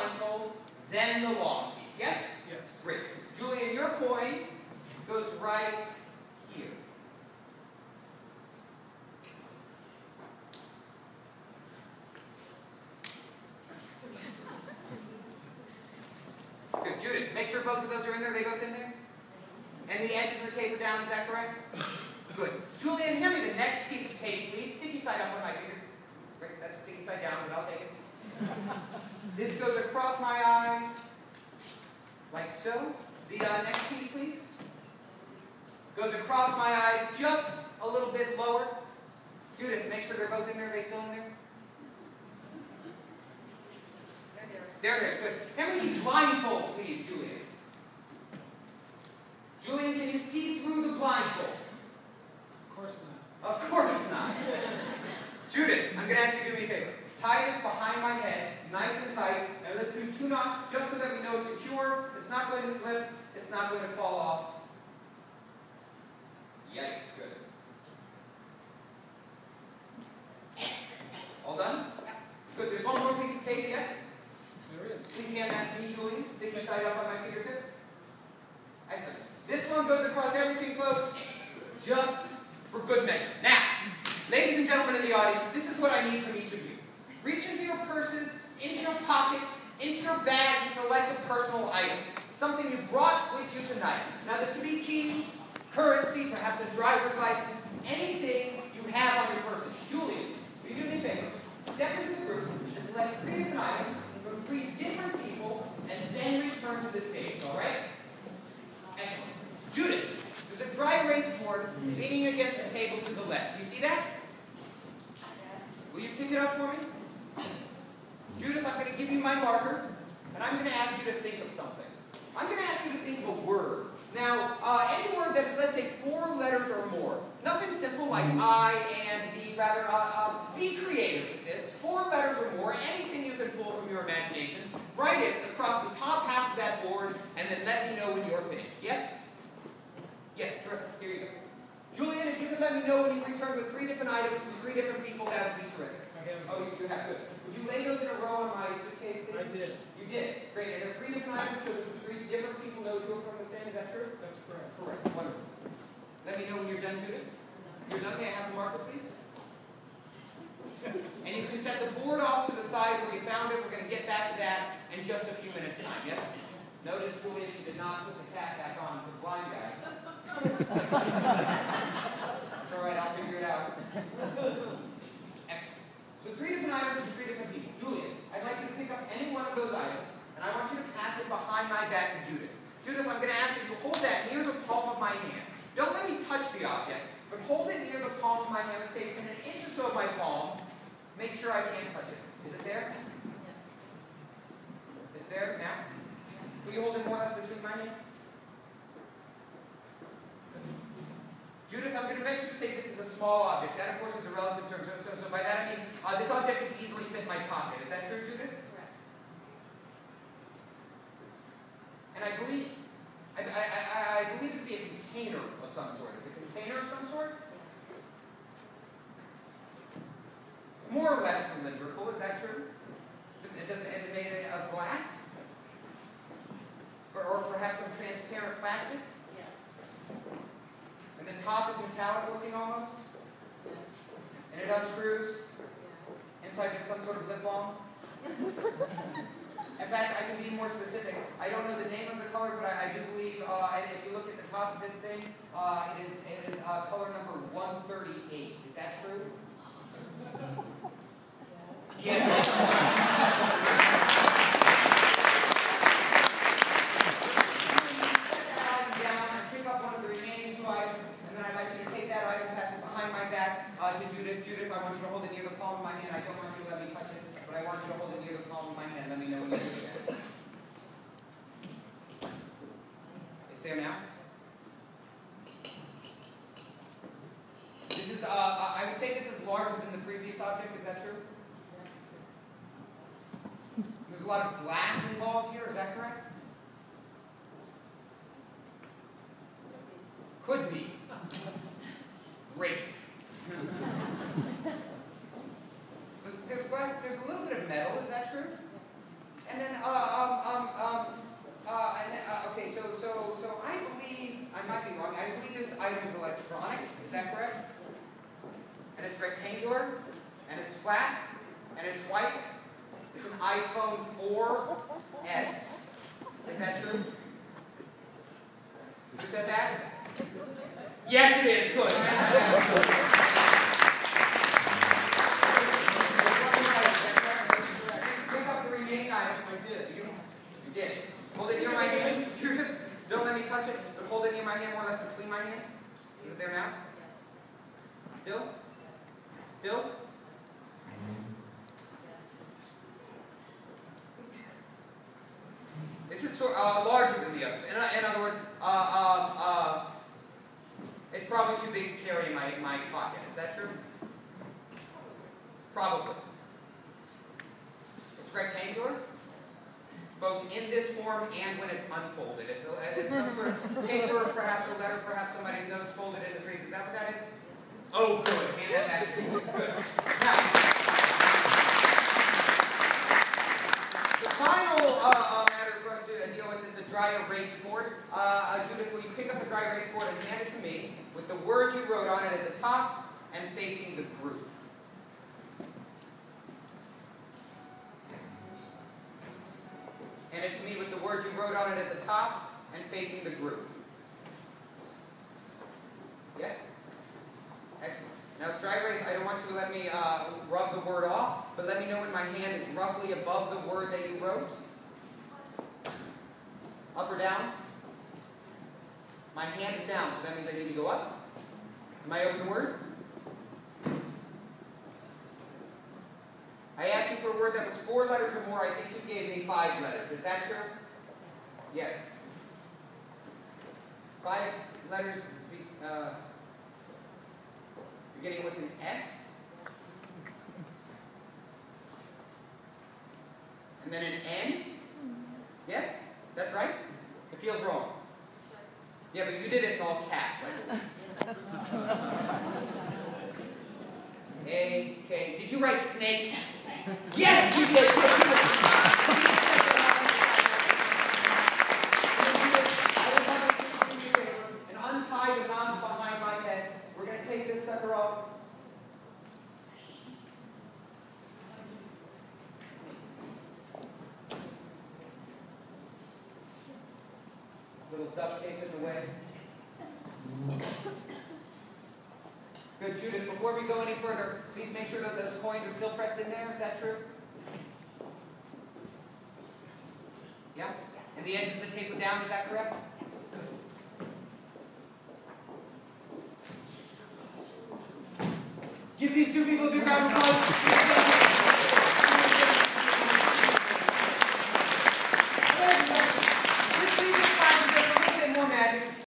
blindfold, then the long piece. Yes? Yes. Great. Julian, your coin goes right here. Good. Judith, make sure both of those are in there. Are they both in there? And the edges of the tape are down, is that correct? Good. Julian, hand me the next piece of tape, please. Sticky side up on my finger. Great, that's sticky side down, but I'll take it. This goes across my eyes, like so. The next piece, please. Goes across my eyes just a little bit lower. Judith, make sure they're both in there. Are they still in there? They're there. Good. Hand me the blindfold, please, Julian. Julian, can you see through the blindfold? Of course not. Of course not. Judith, I'm going to ask you to do me a favor. Tie this behind my head, nice and tight, and let's do 2 knots just so that we know it's secure. It's not going to slip. It's not going to fall off. Yikes, good. All done? Good. There's one more piece of tape, yes? There is. Please hand that to me, Julian. Sticky side up on my fingertips. Excellent. This one goes across everything, folks, just for good measure. Now, ladies and gentlemen in the audience, this is what I need from each of you. Reach into your purses, into your pockets, into your bags, and select a personal item. Something you brought with you tonight. Now, this could be keys, currency, perhaps a driver's license, anything you have on your person. Julian, will you do me a favor? Step into the group and select 3 different items from 3 different people, and then return to the stage, all right? Excellent. Judith, there's a dry erase board leaning against the table to the left. Do you see that? Yes. Will you pick it up for me? Judith, I'm going to give you my marker, and I'm going to ask you to think of something. I'm going to ask you to think of a word. Now, any word that is, let's say, 4 letters or more. Nothing simple like I and the, rather, be creative with this. 4 letters or more, anything you can pull from your imagination. Write it across the top half of that board, and then let me know when you're finished. Yes? Yes, terrific. Here you go. Julian, if you could let me know when you return with 3 different items from 3 different people, that would be terrific. Oh, you have. Good. Would you lay those in a row on my suitcase, please? I did. You did. Great. And there are 3 different items, so 3 different people know 2 are from the same. Is that true? That's correct. Correct. Wonderful. Let me know when you're done, Judith. You're done. May I have the marker, please? And you can set the board off to the side where you found it. We're going to get back to that in just a few minutes' time. Yes? Notice, Julian, you did not put the cap back on for the blind guy. That's all right. I'll figure it out. Excellent. So 3 different items and 3 different people. Julian, I'd like you to pick up any one of those items, and I want you to pass it behind my back to Judith. Judith, I'm going to ask that you hold that near the palm of my hand. Don't let me touch the object, but hold it near the palm of my hand and say, within an inch or so of my palm, make sure I can't touch it. Is it there? Yes. It's there now? Will you hold it more or less between my hands? Judith, I'm going to venture to say this is a small object. That, of course, is a relative term. So by that I mean this object could easily fit my pocket. Is that true, Judith? Correct. And I believe it to be a container of some sort. Is it a container of some sort? It's more or less cylindrical. Is that true? Is it made of glass? Or perhaps some transparent plastic? Yes. And the top is metallic looking almost? Yes. And it unscrews? Yes. Inside there's some sort of lip balm? In fact, I can be more specific. I don't know the name of the color, but I do believe, and if you look at the top of this thing, it is color number 138. Is that true? Yes. Yes. Put that item down and pick up one of the remaining 2 items, and then I'd like you to take that item, pass it behind my back to Judith. Judith, I want you to hold it near the palm of my hand. I don't want you to let me touch it, but I want you to hold it near the palm of my hand. Let me know when you do that. It's there now? This is, I would say this is larger than the previous object. Is that true? There's a lot of glass involved here. Is that correct? Could be. Great. There's glass. There's a little bit of metal. Is that true? And then flat, and it's white. It's an iPhone 4S. Is that true? Who said that? Yes, it is. Good. Pick up the remaining item. I did. You did. Hold it near my hands. Don't let me touch it, but hold it near my hand, more or less between my hands. Is it there now? Still? Still? This is larger than the others. In other words, it's probably too big to carry in my pocket. Is that true? Probably. It's rectangular, both in this form and when it's unfolded. It's some sort of paper, perhaps a letter, perhaps somebody's notes folded into threes. Is that what that is? Oh, good. Hand that back to me. Good. Now, the final matter for us to deal with is the dry erase board. Judith, will you pick up the dry erase board and hand it to me with the words you wrote on it at the top and facing the group? Hand it to me with the words you wrote on it at the top and facing the group. Yes? Excellent. Now it's dry erase. I don't want you to let me rub the word off, but let me know when my hand is roughly above the word that you wrote. Up or down? My hand is down, so that means I need to go up. Am I over the word? I asked you for a word that was 4 letters or more. I think you gave me 5 letters. Is that true? Yes. 5 letters beginning with an S. And then an N. Yes? That's right? It feels wrong. Yeah, but you did it in all caps, I believe. A-K. Did you write snake? Yes, you did! And untie the knots behind my head. We're going to take this sucker off. Little duct tape in the way. Good, Judith. Before we go any further, please make sure that those coins are still pressed in there. Is that true? Yeah? And the edges of the tape are down. Is that correct? Give these 2 people a big round of applause.